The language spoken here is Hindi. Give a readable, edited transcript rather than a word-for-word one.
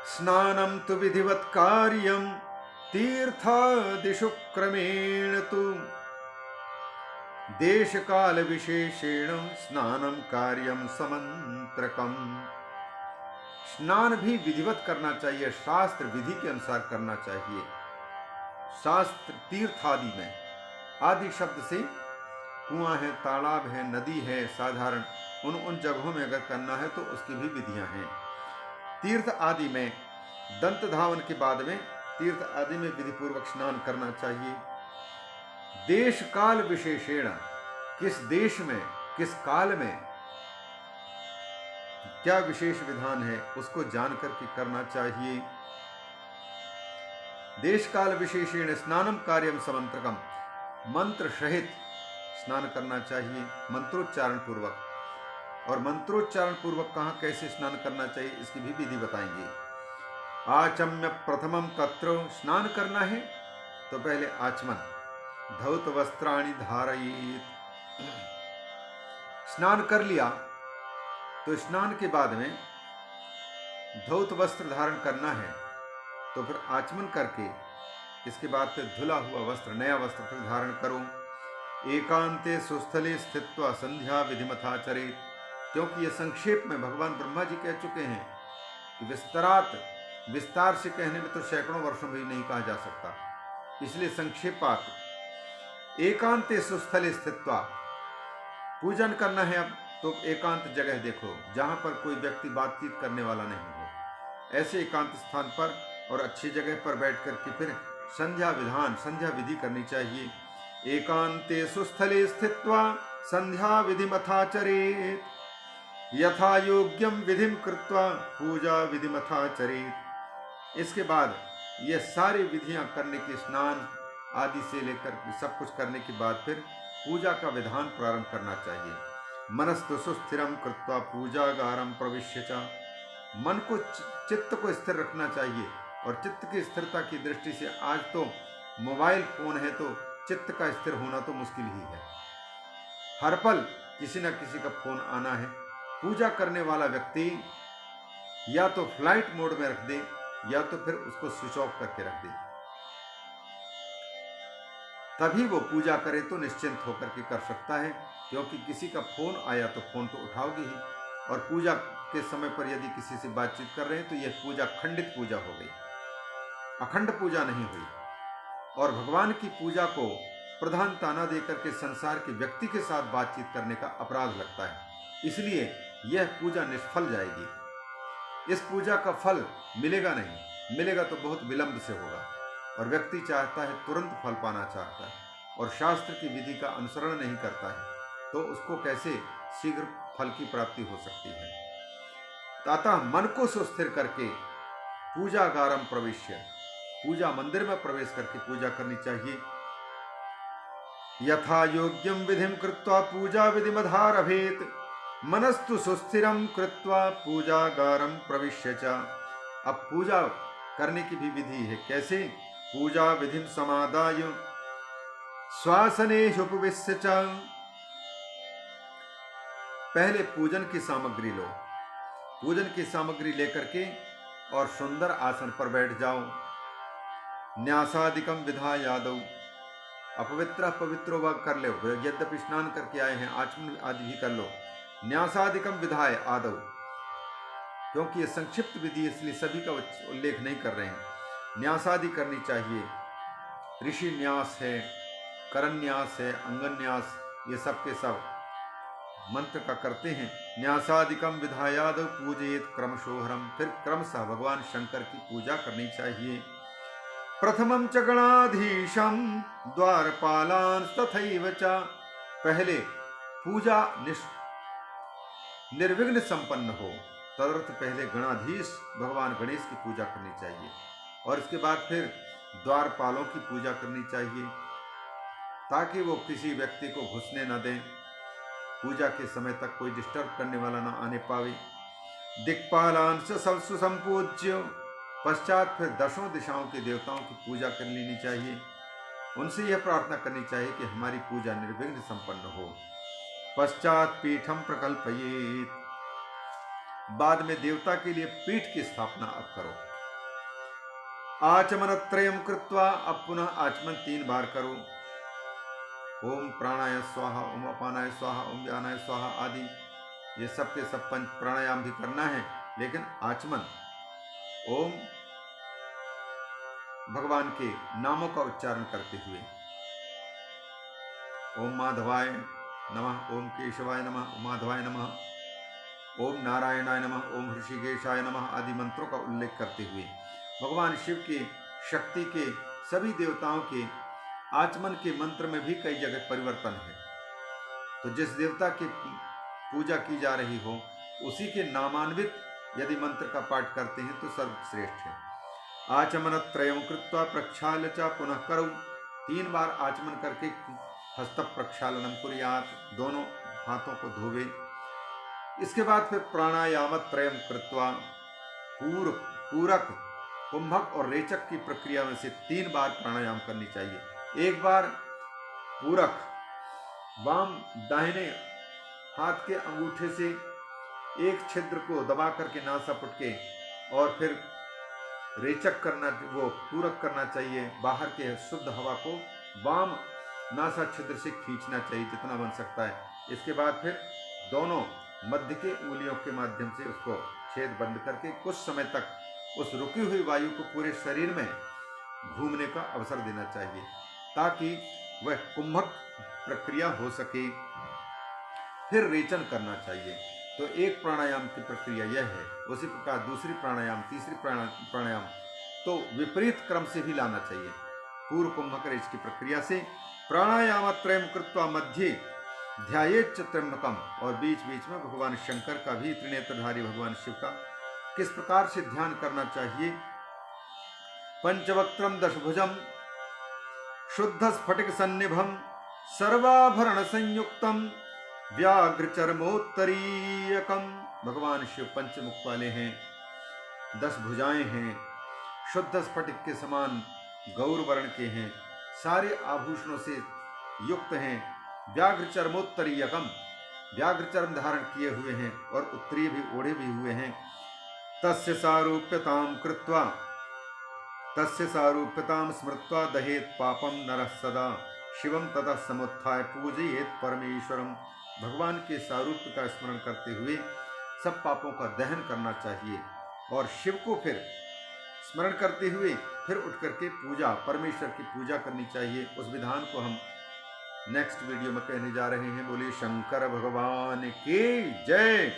स्नानं तु विधिवत् कार्यं तीर्थादिषु क्रमेण तु देश काल विशेषेण स्नानं कार्यं समंत्रकम्। स्नान भी विधिवत करना चाहिए, शास्त्र विधि के अनुसार करना चाहिए। शास्त्र तीर्थ आदि में, आदि शब्द से कुआं है, तालाब है, नदी है, साधारण उन जगहों में अगर करना है तो उसकी भी विधियां हैं। तीर्थ आदि में दंत धावन के बाद में तीर्थ आदि में विधि पूर्वक स्नान करना चाहिए। देश काल विशेषेण, किस देश में किस काल में क्या विशेष विधान है उसको जानकर के करना चाहिए। देश काल विशेषेण स्नानम कार्यम समंत्रकम, मंत्र सहित स्नान करना चाहिए, मंत्रोच्चारण पूर्वक। और मंत्रोच्चारण पूर्वक कहाँ कैसे स्नान करना चाहिए इसकी भी विधि बताएंगे। आचम्य प्रथमम तत्र, स्नान करना है तो पहले आचमन, धौत वस्त्राणि धारयेत्, स्नान कर लिया तो स्नान के बाद में धौत वस्त्र धारण करना है तो फिर आचमन करके इसके बाद फिर धुला हुआ वस्त्र, नया वस्त्र फिर धारण करो। एकांते सुस्थले स्थित्वा संध्या विधिमथाचरेत्, क्योंकि ये संक्षेप में भगवान ब्रह्मा जी कह चुके हैं कि विस्तार से कहने में तो सैकड़ों वर्षों में नहीं कहा जा सकता, इसलिए संक्षेपात। एकांते सुस्थले स्थित्वा, पूजन करना है अब तो एकांत जगह देखो जहां पर कोई व्यक्ति बातचीत करने वाला नहीं हो, ऐसे एकांत स्थान पर और अच्छी जगह पर बैठ करके फिर संध्या विधि करनी चाहिए। एकांते सुस्थले स्थित्वा संध्या विधिमथाचरेत्, यथा योग्यम विधिम कृत्वा पूजा विधिमथाचरेत्। इसके बाद ये सारी विधियां करने के, स्नान आदि से लेकर सब कुछ करने के बाद फिर पूजा का विधान प्रारंभ करना चाहिए। मनस्तु सुस्थिरम कृत्वा पूजागारम प्रविश्य च, मन को चित्त को स्थिर रखना चाहिए। और चित्त की स्थिरता की दृष्टि से आज तो मोबाइल फोन है तो चित्त का स्थिर होना तो मुश्किल ही है, हर पल किसी न किसी का फोन आना है। पूजा करने वाला व्यक्ति या तो फ्लाइट मोड में रख दे या तो फिर उसको स्विच ऑफ करके रख दे, तभी वो पूजा करे तो निश्चिंत होकर के कर सकता है। क्योंकि किसी का फोन आया तो फोन तो उठाओगे ही, और पूजा के समय पर यदि किसी से बातचीत कर रहे हैं तो यह पूजा खंडित पूजा हो गई, अखंड पूजा नहीं हुई। और भगवान की पूजा को प्रधानता न देकर के संसार के व्यक्ति के साथ बातचीत करने का अपराध लगता है, इसलिए यह पूजा निष्फल जाएगी। इस पूजा का फल मिलेगा नहीं, मिलेगा तो बहुत विलंब से होगा। और व्यक्ति चाहता है तुरंत फल पाना चाहता है और शास्त्र की विधि का अनुसरण नहीं करता है, तो उसको कैसे शीघ्र फल की प्राप्ति हो सकती है। अतः मन को सुस्थिर करके पूजागारम प्रविश्य, पूजा मंदिर में प्रवेश करके पूजा करनी चाहिए। यथा योग्यम विधिम कृत्वा पूजा विधिमधारभेत, मनस्तु सुस्थिरम कृत्वा पूजागारम प्रविश्य च। अब पूजा करने की भी विधि है, कैसे? पूजा विधिम समादाय श्वासनेषु उपविश्य च, पहले पूजन की सामग्री लो, पूजन की सामग्री लेकर के और सुंदर आसन पर बैठ जाओ। न्यासादिकम विधाय आदौ, अपवित्र पवित्रो व कर लो, यद्यपि स्नान करके आए हैं आचमन आदि भी कर लो। न्यासादिकम विधाय आदौ, क्योंकि ये संक्षिप्त विधि इसलिए सभी का उल्लेख नहीं कर रहे हैं। न्यासादि करनी चाहिए, ऋषि न्यास है, करन्यास है, अंगन्यास, ये सब के सब मंत्र का करते हैं। न्यासादिकम विधायाद पूजेत क्रमशोहरम, फिर क्रमशः भगवान शंकर की पूजा करनी चाहिए। प्रथमम च गणाधीशम द्वारपालान तथैव च, पहले पूजा निर्विघ्न संपन्न हो, तदर्थ पहले गणाधीश भगवान गणेश की पूजा करनी चाहिए और इसके बाद फिर द्वारपालों की पूजा करनी चाहिए, ताकि वो किसी व्यक्ति को घुसने न दें, पूजा के समय तक कोई डिस्टर्ब करने वाला न आने पावे। दिक्पालान सबसु संपूज्य, पश्चात फिर दशों दिशाओं के देवताओं की पूजा कर लेनी चाहिए। उनसे यह प्रार्थना करनी चाहिए कि हमारी पूजा निर्विघ्न संपन्न हो। पश्चात पीठम प्रकल्पयेत, बाद में देवता के लिए पीठ की स्थापना अब करो। आचमनत्रयम कृत्वा, अब पुनः आचमन 3 बार करो। ओम प्राणाय स्वाहा, ओम अपानाय स्वाहा, ओम व्यानाय स्वाहा आदि ये सब के सब पंच प्राणायाम भी करना है, लेकिन आचमन ओम भगवान के नामों का उच्चारण करते हुए, ओम माधवाय नमः, ओम केशवाय नमः, ओम माधवाय नमः, ओम नारायणाय नमः, ओम ऋषिकेशाय नमः आदि मंत्रों का उल्लेख करते हुए भगवान शिव के शक्ति के सभी देवताओं के आचमन के मंत्र में भी कई जगह परिवर्तन है। तो जिस देवता की पूजा की जा रही हो उसी के नामान्वित यदि मंत्र का पाठ करते हैं तो सर्वश्रेष्ठ है। आचमन त्रयम कृत्वा प्रक्षाल्य च पुनः करो, 3 बार आचमन करके हस्त प्रक्षालनम कुर्यात, दोनों हाथों को धोवे। इसके बाद फिर प्राणायाम त्रयम कृत्वा, पूरक, कुंभक और रेचक की प्रक्रिया में से 3 बार प्राणायाम करनी चाहिए। एक बार पूरक, वाम दाहिने हाथ के अंगूठे से एक छिद्र को दबा करके नासापुट के, और फिर रेचक करना, वो पूरक करना चाहिए, बाहर के शुद्ध हवा को वाम नासा छिद्र से खींचना चाहिए जितना बन सकता है। इसके बाद फिर दोनों मध्य के उंगलियों के माध्यम से उसको छेद बंद करके कुछ समय तक उस रुकी हुई वायु को पूरे शरीर में घूमने का अवसर देना चाहिए ताकि वह कुंभक प्रक्रिया हो सके। फिर रेचन करना चाहिए। तो एक प्राणायाम की प्रक्रिया यह है। उसी प्रकार दूसरी प्राणायाम, तीसरी प्राणायाम तो विपरीत क्रम से भी लाना चाहिए। पूर्व कुंभक रेच की प्रक्रिया से प्राणायाम त्रयम कृत्वा मध्ये ध्यायेच्च त्र्यंबकम, और बीच बीच में भगवान शंकर का भी, त्रिनेत्रधारी भगवान शिव का किस प्रकार से ध्यान करना चाहिए। पंचवक्त्रम दशभुजम शुद्ध स्फटिक सन्निभम सर्वाभरण संयुक्तम व्याघ्र चरमोत्तरीयकम। भगवान शिव पंचमुख वाले हैं, 10 भुजाएं हैं, शुद्ध स्फटिक के समान गौर वर्ण के हैं, सारे आभूषणों से युक्त हैं, व्याघ्र चरमोत्तरीयकम, व्याघ्र चर्म धारण किए हुए हैं और उत्तरीय भी ओढ़े भी हुए हैं। तस्य सारूप्यताम कृत्वा, तस्य सारूप्यताम स्मृत्वा दहेत पापम नरः सदा शिवम ततः समुत्थाय पूजयेत परमेश्वरम। भगवान के सारूप्य का स्मरण करते हुए सब पापों का दहन करना चाहिए और शिव को फिर स्मरण करते हुए फिर उठ करके पूजा, परमेश्वर की पूजा करनी चाहिए। उस विधान को हम नेक्स्ट वीडियो में कहने जा रहे हैं। बोलिए शंकर भगवान की जय।